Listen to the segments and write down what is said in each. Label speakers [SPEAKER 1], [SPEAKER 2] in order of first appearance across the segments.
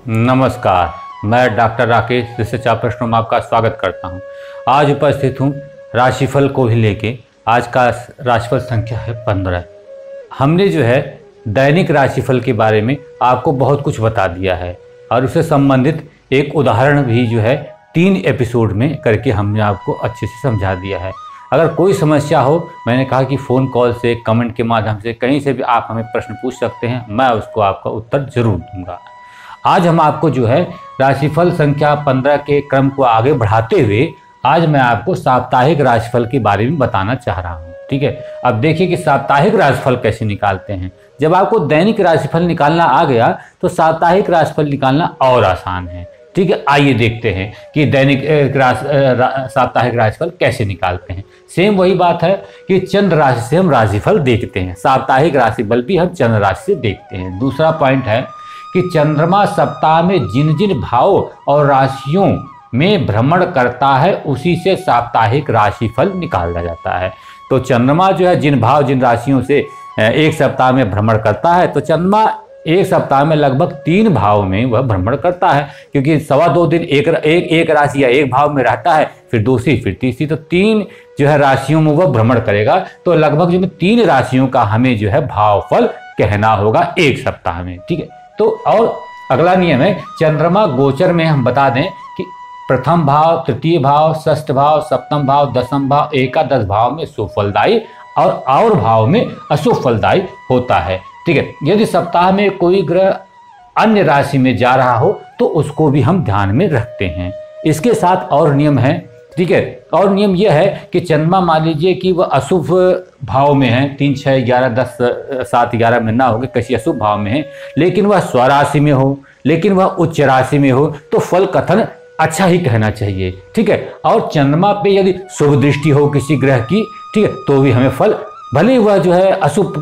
[SPEAKER 1] नमस्कार, मैं doctor Rakesh research operation में आपका स्वागत करता हूं। आज उपस्थित हूं राशिफल को भी लेके। आज का राशिफल संख्या है 15। हमने जो है दैनिक राशिफल के बारे में आपको बहुत कुछ बता दिया है और उससे संबंधित एक उदाहरण भी जो है 3 एपिसोड में करके हमने आपको अच्छे से समझा दिया है। अगर कोई समस्या हो, मैंने कहा कि फ़ोन कॉल से, कमेंट के माध्यम से, कहीं से भी आप हमें प्रश्न पूछ सकते हैं, मैं उसको आपका उत्तर ज़रूर दूंगा। आज हम आपको जो है राशिफल संख्या 15 के क्रम को आगे बढ़ाते हुए आज मैं आपको साप्ताहिक राशिफल के बारे में बताना चाह रहा हूँ। ठीक है, अब देखिए कि साप्ताहिक राशिफल कैसे निकालते हैं। जब आपको दैनिक राशिफल निकालना आ गया तो साप्ताहिक राशिफल निकालना और आसान है। ठीक है, आइए देखते हैं कि दैनिक साप्ताहिक राशिफल कैसे निकालते हैं। सेम वही बात है कि चंद्र राशि से हम राशिफल देखते हैं, साप्ताहिक राशिफल भी हम चंद्र राशि से देखते हैं। दूसरा पॉइंट है कि चंद्रमा सप्ताह में जिन जिन भाव और राशियों में भ्रमण करता है उसी से साप्ताहिक राशिफल निकाला जाता है। तो चंद्रमा जो है जिन भाव जिन राशियों से एक सप्ताह में भ्रमण करता है, तो चंद्रमा एक सप्ताह में लगभग 3 भाव में वह भ्रमण करता है, क्योंकि 2.25 दिन एक राशि या एक भाव में रहता है, फिर दूसरी, फिर तीसरी, तो 3 जो है राशियों में वह भ्रमण करेगा। तो लगभग जो 3 राशियों का हमें जो है भावफल कहना होगा एक सप्ताह में। ठीक है, तो और अगला नियम है चंद्रमा गोचर में हम बता दें कि प्रथम भाव, तृतीय भाव, षष्ठ भाव, सप्तम भाव, दसम भाव, एकादश भाव में सुफलदायी और भाव में अशुभ फलदायी होता है। ठीक है, यदि सप्ताह में कोई ग्रह अन्य राशि में जा रहा हो तो उसको भी हम ध्यान में रखते हैं। इसके साथ और नियम है। ठीक है, और नियम यह है कि चंद्रमा मान लीजिए कि वह अशुभ भाव में है, 3, 6, 11, 10, 7, 11 में ना हो, किसी अशुभ भाव में है, लेकिन वह स्वराशि में हो, लेकिन वह उच्च राशि में हो, तो फल कथन अच्छा ही कहना चाहिए। ठीक है, और चंद्रमा पे यदि शुभ दृष्टि हो किसी ग्रह की, ठीक है, तो भी हमें फल, भले ही वह जो है अशुभ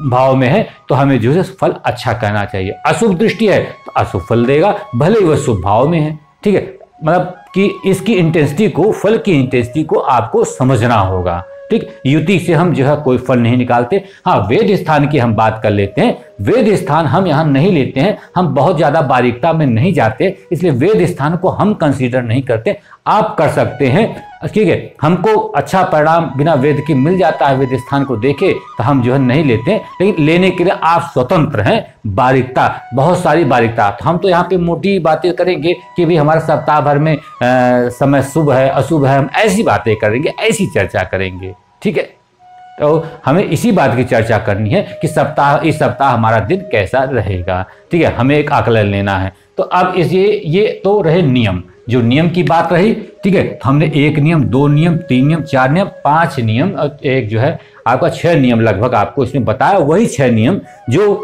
[SPEAKER 1] भाव में है तो हमें जो है फल अच्छा कहना चाहिए। अशुभ दृष्टि है तो अशुभ फल देगा, भले ही वह शुभ भाव में है। ठीक है, मतलब कि इसकी इंटेंसिटी को, फल की इंटेंसिटी को आपको समझना होगा। ठीक, युति से हम जो है कोई फल नहीं निकालते। हाँ, वेद स्थान की हम बात कर लेते हैं। वेद स्थान हम यहाँ नहीं लेते हैं, हम बहुत ज़्यादा बारीकता में नहीं जाते, इसलिए वेद स्थान को हम कंसीडर नहीं करते। आप कर सकते हैं, ठीक है, हमको अच्छा परिणाम बिना वेद के मिल जाता है, वेद स्थान को देखे तो हम जो है नहीं लेते, लेकिन लेने के लिए आप स्वतंत्र हैं। बारीकता, बहुत सारी बारीकता, तो हम तो यहाँ पे मोटी बातें करेंगे कि भाई हमारे सप्ताह भर में समय शुभ है अशुभ है, हम ऐसी बातें करेंगे, ऐसी चर्चा करेंगे। ठीक है, तो हमें इसी बात की चर्चा करनी है कि इस सप्ताह हमारा दिन कैसा रहेगा। ठीक है, हमें एक आकलन लेना है। तो अब ये तो रहे नियम, जो नियम की बात रही। ठीक है, तो हमने 1 नियम, 2 नियम, 3 नियम, 4 नियम, 5 नियम और एक जो है आपका 6 नियम लगभग आपको इसमें बताया। वही 6 नियम जो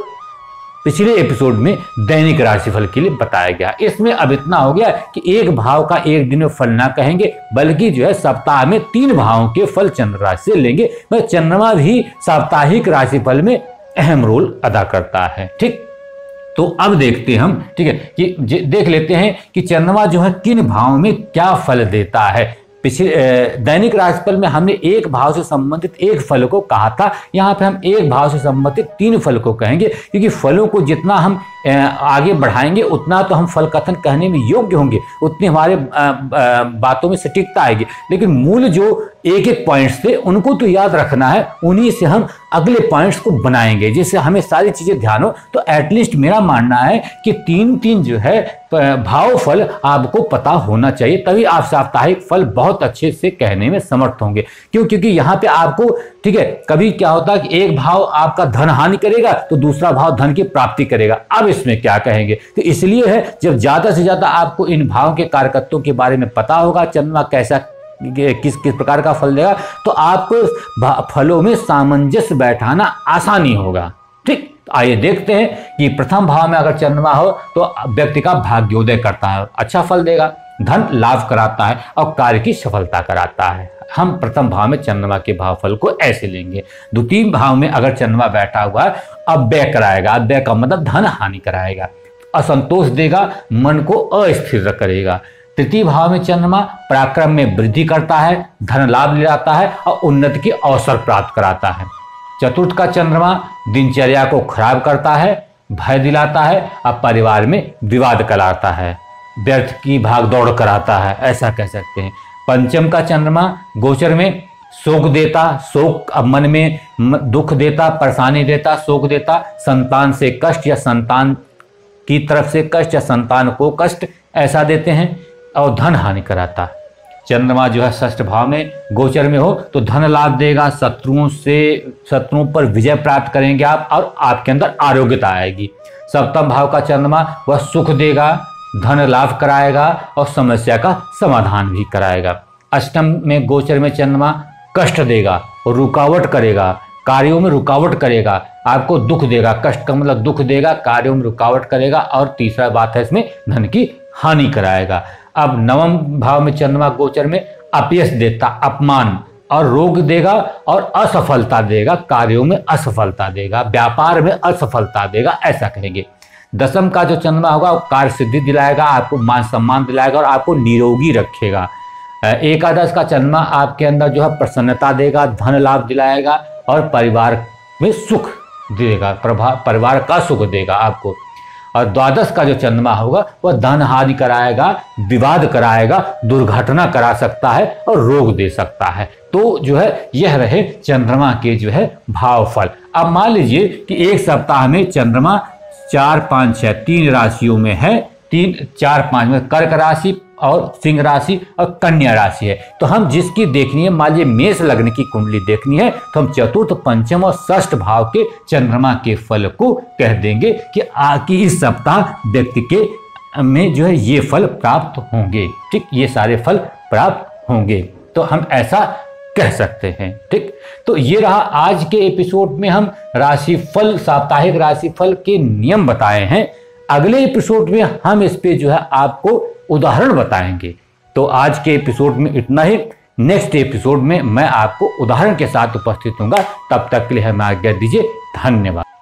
[SPEAKER 1] पिछले एपिसोड में दैनिक राशिफल के लिए बताया गया। इसमें अब इतना हो गया कि एक भाव का एक दिन में फल ना कहेंगे, बल्कि जो है सप्ताह में 3 भावों के फल चंद्र राशि से लेंगे। मतलब चंद्रमा भी साप्ताहिक राशिफल में अहम रोल अदा करता है। ठीक, तो अब देखते हैं हम, ठीक है, कि देख लेते हैं कि चंद्रमा जो है किन भावों में क्या फल देता है। पिछले दैनिक राशिफल में हमने एक भाव से संबंधित एक फल को कहा था, यहाँ पे हम एक भाव से संबंधित 3 फल को कहेंगे, क्योंकि फलों को जितना हम आगे बढ़ाएंगे उतना तो हम फल कथन कहने में योग्य होंगे, उतनी हमारे बातों में सटीकता आएगी। लेकिन मूल जो एक पॉइंट्स थे उनको तो याद रखना है, उन्हीं से हम अगले पॉइंट्स को बनाएंगे, जिससे हमें सारी चीजें ध्यान हो। तो एटलीस्ट मेरा मानना है कि 3 जो है भाव फल आपको पता होना चाहिए, तभी आप साप्ताहिक फल बहुत अच्छे से कहने में समर्थ होंगे। क्योंकि यहाँ पे आपको, ठीक है, कभी क्या होता है कि एक भाव आपका धन हानि करेगा तो दूसरा भाव धन की प्राप्ति करेगा। अब इसमें क्या कहेंगे, तो इसलिए है जब ज्यादा से ज्यादा आपको इन भाव के कारकत्वों के बारे में पता होगा, चंद्रमा कैसा किस प्रकार का फल देगा, तो आपको फलों में सामंजस्य बैठाना आसानी होगा। ठीक, तो आइए देखते हैं कि प्रथम भाव में अगर चंद्रमा हो तो व्यक्ति का भाग्योदय करता है, अच्छा फल देगा, धन लाभ कराता है और कार्य की सफलता कराता है। हम प्रथम भाव में चंद्रमा के भावफल को ऐसे लेंगे। द्वितीय भाव में अगर चंद्रमा बैठा हुआ है, अव्यय कराएगा, अव्यय का मतलब धन हानि कराएगा, असंतोष देगा, मन को अस्थिर करेगा। तृतीय भाव में चंद्रमा पराक्रम में वृद्धि करता है, धन लाभ ले आता है और उन्नति के अवसर प्राप्त कराता है। चतुर्थ का चंद्रमा दिनचर्या को खराब करता है, भय दिलाता है, अब परिवार में विवाद कराता है, व्यर्थ की भाग दौड़ कराता है, ऐसा कह सकते हैं। पंचम का चंद्रमा गोचर में शोक देता, शोक अब मन में दुख देता, परेशानी देता, शोक देता, संतान से कष्ट या संतान की तरफ से कष्ट या संतान को कष्ट ऐसा देते हैं, और धन हानि कराता है। चंद्रमा जो है षष्ठ भाव में गोचर में हो तो धन लाभ देगा, शत्रुओं पर विजय प्राप्त करेंगे आप, और आपके अंदर आरोग्यता आएगी। सप्तम भाव का चंद्रमा वह सुख देगा, धन लाभ कराएगा और समस्या का समाधान भी कराएगा। अष्टम में गोचर में चंद्रमा कष्ट देगा और रुकावट करेगा, कार्यों में रुकावट करेगा, आपको दुख देगा, कष्ट का मतलब दुख देगा, कार्यों में रुकावट करेगा, और तीसरा बात है इसमें धन की हानि कराएगा। अब नवम भाव में चंद्रमा गोचर में अपयश देता, अपमान और रोग देगा और असफलता देगा, कार्यों में असफलता देगा, व्यापार में असफलता देगा, ऐसा कहेंगे। दसम का जो चंद्रमा होगा वो कार्य सिद्धि दिलाएगा, आपको मान सम्मान दिलाएगा और आपको निरोगी रखेगा। एकादश का चंद्रमा आपके अंदर जो है प्रसन्नता देगा, धन लाभ दिलाएगा और परिवार में सुख देगा, परिवार का सुख देगा आपको। और द्वादश का जो चंद्रमा होगा वह धन हानि कराएगा, विवाद कराएगा, दुर्घटना करा सकता है और रोग दे सकता है। तो जो है यह रहे चंद्रमा के जो है भावफल। अब मान लीजिए कि एक सप्ताह में चंद्रमा 4, 5, 6 3 राशियों में है, 3, 4, 5 में कर्क राशि और सिंह राशि और कन्या राशि है। तो हम जिसकी देखनी है, मान लीजिए मेष लग्न की कुंडली देखनी है, तो हम चतुर्थ, पंचम और षष्ठ भाव के चंद्रमा के फल को कह देंगे कि इस सप्ताह व्यक्ति के में जो है ये फल प्राप्त होंगे। ठीक, ये सारे फल प्राप्त होंगे, तो हम ऐसा कह सकते हैं। ठीक, तो ये रहा आज के एपिसोड में हम राशिफल, साप्ताहिक राशिफल के नियम बताए हैं। अगले एपिसोड में हम इस पे जो है आपको उदाहरण बताएंगे। तो आज के एपिसोड में इतना ही। नेक्स्ट एपिसोड में मैं आपको उदाहरण के साथ उपस्थित होऊंगा। तब तक के लिए हमें आज्ञा दीजिए। धन्यवाद।